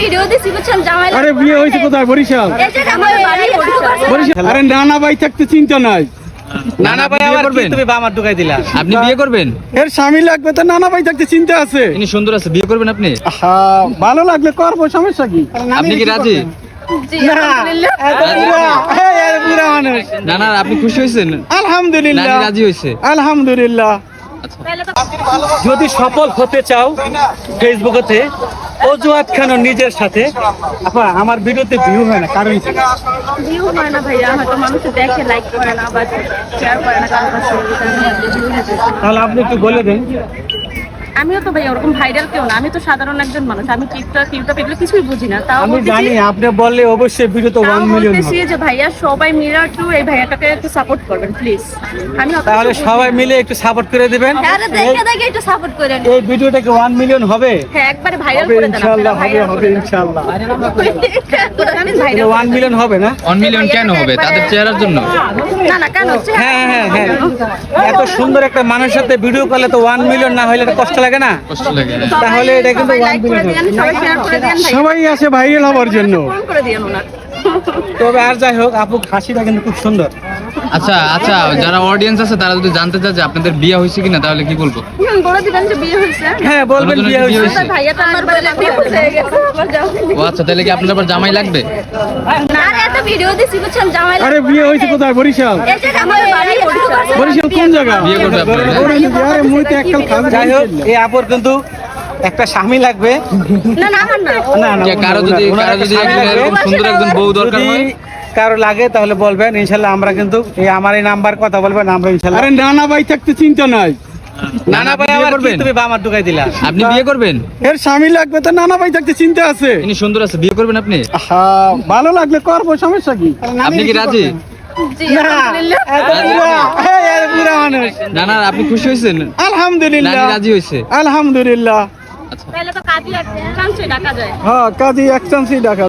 Video দিছি বুঝছেন জামাই। আরে বিয়ে হয়েছে কোথায়? বরিশাল। এই যে আমার বাড়ি বরিশাল। আরে নানা ভাই থাকতে চিন্তা নাই। নানা ভাই আবার কি তুমি বামার ঢুকাই দিলা? আপনি বিয়ে করবেন? এর স্বামী লাগবে তো নানা ভাই থাকতে চিন্তা আছে। ইনি সুন্দর আছে, বিয়ে করবেন আপনি? হ্যাঁ ভালো লাগলে করবো, সমস্যা কি? আপনি কি রাজি? জি আলহামদুলিল্লাহ। এত বুড়া, এই এত বুড়া মানুষ। নানা আপনি খুশি হয়েছেন? আলহামদুলিল্লাহ নানি রাজি হয়েছে? আলহামদুলিল্লাহ। তাহলে তো যদি সফল হতে চাও ফেসবুকেতে অজুহাত খানো নিজের সাথে, আপা আমার ভিডিওতে ভিউ হয় না কারণ কি? ভিউ হয় না ভাইয়া, হয়তো মানুষ দেখে লাইক করে না বা শেয়ার করে না কারো কাছে। তাহলে আপনি একটু বলে দেন। আমিও তো ভাইয়া ওরকম ভাইরাল কেউ না, আমি তো সাধারণ একজন মানুষ। আমি টিকটক এগুলো কিছুই বুঝি না। তাও আমি বলতেছি- জানি আপনি বললে অবশ্যই ভিডিওতে তাও 1 মিলিয়ন বলতেছি হবে। যে ভাইয়া সবাই মিলে একটু এই ভাইয়াটাকে একটু সাপোর্ট করবেন প্লিজ। আমি অত তাহলে কিছু সবাই বুঝি না। মিলে একটু সাপোর্ট করে দিবেন। আরে দেখে দেখে একটু সাপোর্ট করেন। এই ভিডিওটাকে 1 মিলিয়ন হবে। হ্যাঁ একবারে ভাইরাল হবে করে দেন। ইনশাআল্লাহ, হবে ইনশাআল্লাহ। আমি 1 ভাইরাল মিলিয়ন হবে না? 1 মিলিয়ন কেন হবে? তাদের চেহারার জন্য? না না কেন হচ্ছে? হ্যাঁ হ্যাঁ হ্যাঁ, এত সুন্দর একটা মানুষের সাথে ভিডিও করলে তো 1 মিলিয়ন না হইলে তো কষ্ট লাগে না? কষ্ট লাগে। তাহলে এটা কিন্তু সবাই 1 লাইক করে মিলিয়ন দেন, সবাই শেয়ার করে দেন ভাই। সবাই আসে ভাইরাল হওয়ার জন্য। ফোন করে দেন ওনার। তবে আর যাই হোক, আপু হাসিটা কিন্তু খুব সুন্দর। আচ্ছা আচ্ছা, যারা অডিয়েন্স আছে তারা যদি জানতে চায় যে আপনাদের বিয়ে হয়েছে কিনা তাহলে কি বলবো? বলে দিবেন যে বিয়ে হয়েছে। হ্যাঁ বলবেন বলবেন বিয়ে বিয়ে হয়েছে। হয়েছে। ভাইয়া তো আমার বলে বিয়ে হয়ে গেছে। ও আচ্ছা, তাহলে কি আপনার আবার জামাই লাগবে? না আর এত ভিডিও দিছি বুঝছেন জামাই। আরে বিয়ে হয়েছে কোথায়? বরিশাল। এই যে আমার বাড়ি বরিশাল। বরিশাল কোন জায়গা? বিয়ে করবে আপনারা? আরে মুই তো এককাল খাবে। যাই হোক, এই আপুর কিন্তু একটা স্বামী লাগবে। না না আমার না। না না, কারো যদি ওনার একটা স্বামী লাগবে। এরকম সুন্দর একজন বউ দরকার যদি হয়, কারো লাগে তাহলে বলবেন, ইনশাল্লাহ আমরা কিন্তু আমার এই নাম্বার কথা বলবেন, আমরা ইনশাল্লাহ। আরে নানা ভাই থাকতে চিন্তা নাই। নানা ভাই বিয়ে আবার কি করবেন? তুমি বামার ঢুকাই দিলা? আপনি বিয়ে করবেন? এর স্বামী লাগবে তো নানা ভাই থাকতে চিন্তা আছে। ইনি সুন্দর আছে, বিয়ে করবেন আপনি? হ্যাঁ ভালো লাগলে করবো, সমস্যা কি? আপনি কি রাজি? জি আলহামদুলিল্লাহ। এত বুড়া, এই এত বুড়া মানুষ। নানা আপনি খুশি হয়েছেন? আলহামদুলিল্লাহ নানি রাজি হয়েছে? আলহামদুলিল্লাহ। তাহলে তো কাজী আছে, কাঞ্চে ডাকা যায়। হ্যাঁ কাজী একচান্সই দেখা